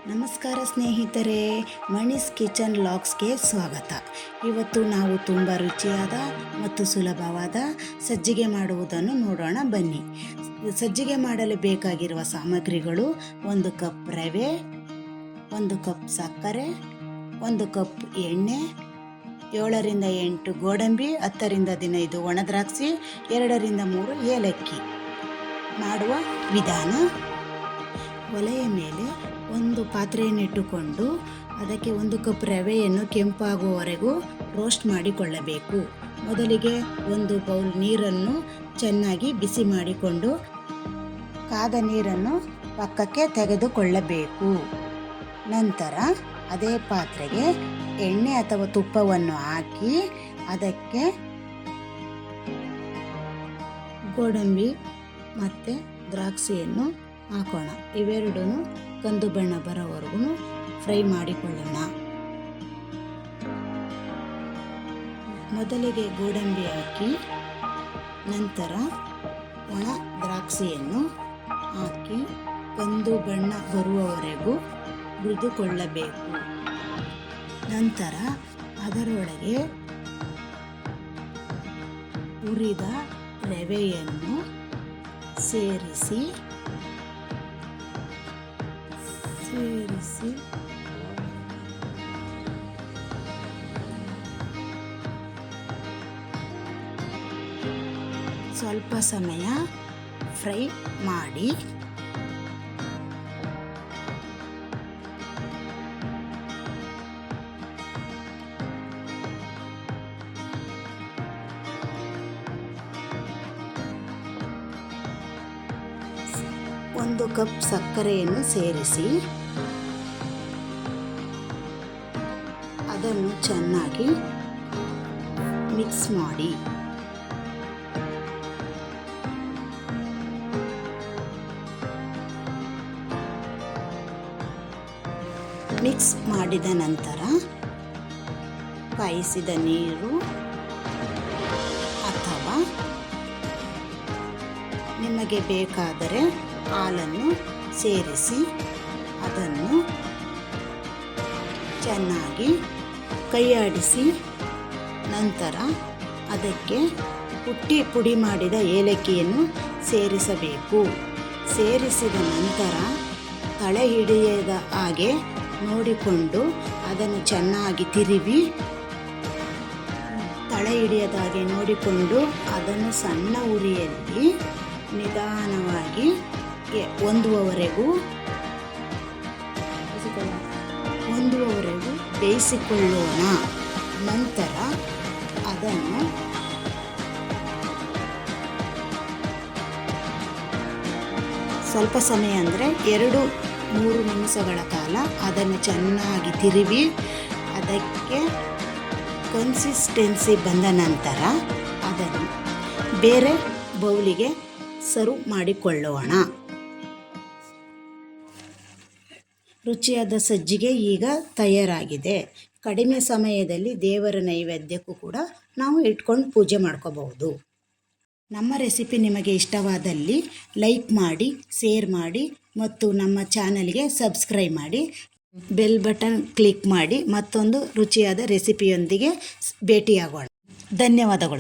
ನಮಸ್ಕಾರ ಸ್ನೇಹಿತರೆ, ಮಣೀಸ್ ಕಿಚನ್ ಲಾಗ್ಸ್ಗೆ ಸ್ವಾಗತ. ಇವತ್ತು ನಾವು ತುಂಬ ರುಚಿಯಾದ ಮತ್ತು ಸುಲಭವಾದ ಸಜ್ಜಿಗೆ ಮಾಡುವುದನ್ನು ನೋಡೋಣ ಬನ್ನಿ. ಸಜ್ಜಿಗೆ ಮಾಡಲು ಬೇಕಾಗಿರುವ ಸಾಮಗ್ರಿಗಳು: 1 ಕಪ್ ರವೆ, 1 ಕಪ್ ಸಕ್ಕರೆ, 1 ಕಪ್ ಎಣ್ಣೆ, 7 ರಿಂದ 8 ಗೋಡಂಬಿ, 10 ರಿಂದ 15 ಒಣದ್ರಾಕ್ಷಿ, 2 ರಿಂದ 3 ಏಲಕ್ಕಿ. ಮಾಡುವ ವಿಧಾನ: ಒಲೆಯ ಮೇಲೆ ಒಂದು ಪಾತ್ರೆಯನ್ನು ಇಟ್ಟುಕೊಂಡು ಅದಕ್ಕೆ 1 ಕಪ್ ರವೆಯನ್ನು ಕೆಂಪಾಗುವವರೆಗೂ ರೋಸ್ಟ್ ಮಾಡಿಕೊಳ್ಳಬೇಕು. ಮೊದಲಿಗೆ 1 ಬೌಲ್ ನೀರನ್ನು ಚೆನ್ನಾಗಿ ಬಿಸಿ ಮಾಡಿಕೊಂಡು ಕಾದ ನೀರನ್ನು ಪಕ್ಕಕ್ಕೆ ತೆಗೆದುಕೊಳ್ಳಬೇಕು. ನಂತರ ಅದೇ ಪಾತ್ರೆಗೆ ಎಣ್ಣೆ ಅಥವಾ ತುಪ್ಪವನ್ನು ಹಾಕಿ ಅದಕ್ಕೆ ಗೋಡಂಬಿ ಮತ್ತು ದ್ರಾಕ್ಷಿಯನ್ನು ಹಾಕೋಣ. ಇವೆರಡೂ ಕಂದು ಬಣ್ಣ ಬರೋವರೆಗೂ ಫ್ರೈ ಮಾಡಿಕೊಳ್ಳೋಣ. ಮೊದಲಿಗೆ ಗೋಡಂಬಿ ಹಾಕಿ ನಂತರ ಒಣ ದ್ರಾಕ್ಷಿಯನ್ನು ಹಾಕಿ ಕಂದು ಬಣ್ಣ ಬರುವವರೆಗೂ ಹುರಿದುಕೊಳ್ಳಬೇಕು. ನಂತರ ಅದರೊಳಗೆ ಹುರಿದ ರವೆಯನ್ನು ಸೇರಿಸಿ ಸ್ವಲ್ಪ ಸಮಯ ಫ್ರೈ ಮಾಡಿ ಒಂದು ಕಪ್ ಸಕ್ಕರೆಯನ್ನು ಸೇರಿಸಿ ಅದನ್ನು ಚೆನ್ನಾಗಿ ಮಿಕ್ಸ್ ಮಾಡಿ. ಮಿಕ್ಸ್ ಮಾಡಿದ ನಂತರ ಕಾಯಿಸಿದ ನೀರು ಅಥವಾ ನಿಮಗೆ ಬೇಕಾದರೆ ಹಾಲನ್ನು ಸೇರಿಸಿ ಅದನ್ನು ಚೆನ್ನಾಗಿ ಕೈಯಾಡಿಸಿ ನಂತರ ಅದಕ್ಕೆ ಪುಡಿ ಮಾಡಿದ ಏಲಕ್ಕಿಯನ್ನು ಸೇರಿಸಬೇಕು. ಸೇರಿಸಿದ ನಂತರ ತಳ ಹಿಡಿಯದ ಹಾಗೆ ನೋಡಿಕೊಂಡು ಅದನ್ನು ಚೆನ್ನಾಗಿ ತಿರುವಿ ತಳ ಹಿಡಿಯದ ಹಾಗೆ ನೋಡಿಕೊಂಡು ಅದನ್ನು ಸಣ್ಣ ಉರಿಯಲ್ಲಿ ನಿಧಾನವಾಗಿ ಹೊಂದುವವರೆಗೂ ಬೇಯಿಸಿಕೊಳ್ಳೋಣ. ನಂತರ ಅದನ್ನು ಸ್ವಲ್ಪ ಸಮಯ ಅಂದರೆ 2-3 ನಿಮಿಷಗಳ ಕಾಲ ಅದನ್ನು ಚೆನ್ನಾಗಿ ತಿರುವಿ ಅದಕ್ಕೆ ಕನ್ಸಿಸ್ಟೆನ್ಸಿ ಬಂದ ನಂತರ ಅದನ್ನು ಬೇರೆ ಬೌಲಿಗೆ ಸರ್ವ್ ಮಾಡಿಕೊಳ್ಳೋಣ. ರುಚಿಯಾದ ಸಜ್ಜಿಗೆ ಈಗ ತಯಾರಾಗಿದೆ. ಕಡಿಮೆ ಸಮಯದಲ್ಲಿ ದೇವರ ನೈವೇದ್ಯಕ್ಕೂ ಕೂಡ ನಾವು ಇಟ್ಕೊಂಡು ಪೂಜೆ ಮಾಡ್ಕೋಬಹುದು. ನಮ್ಮ ರೆಸಿಪಿ ನಿಮಗೆ ಇಷ್ಟವಾದಲ್ಲಿ ಲೈಕ್ ಮಾಡಿ, ಶೇರ್ ಮಾಡಿ ಮತ್ತು ನಮ್ಮ ಚಾನಲ್ಗೆ ಸಬ್ಸ್ಕ್ರೈಬ್ ಮಾಡಿ. ಬೆಲ್ ಬಟನ್ ಕ್ಲಿಕ್ ಮಾಡಿ. ಮತ್ತೊಂದು ರುಚಿಯಾದ ರೆಸಿಪಿಯೊಂದಿಗೆ ಭೇಟಿಯಾಗೋಣ. ಧನ್ಯವಾದಗಳು.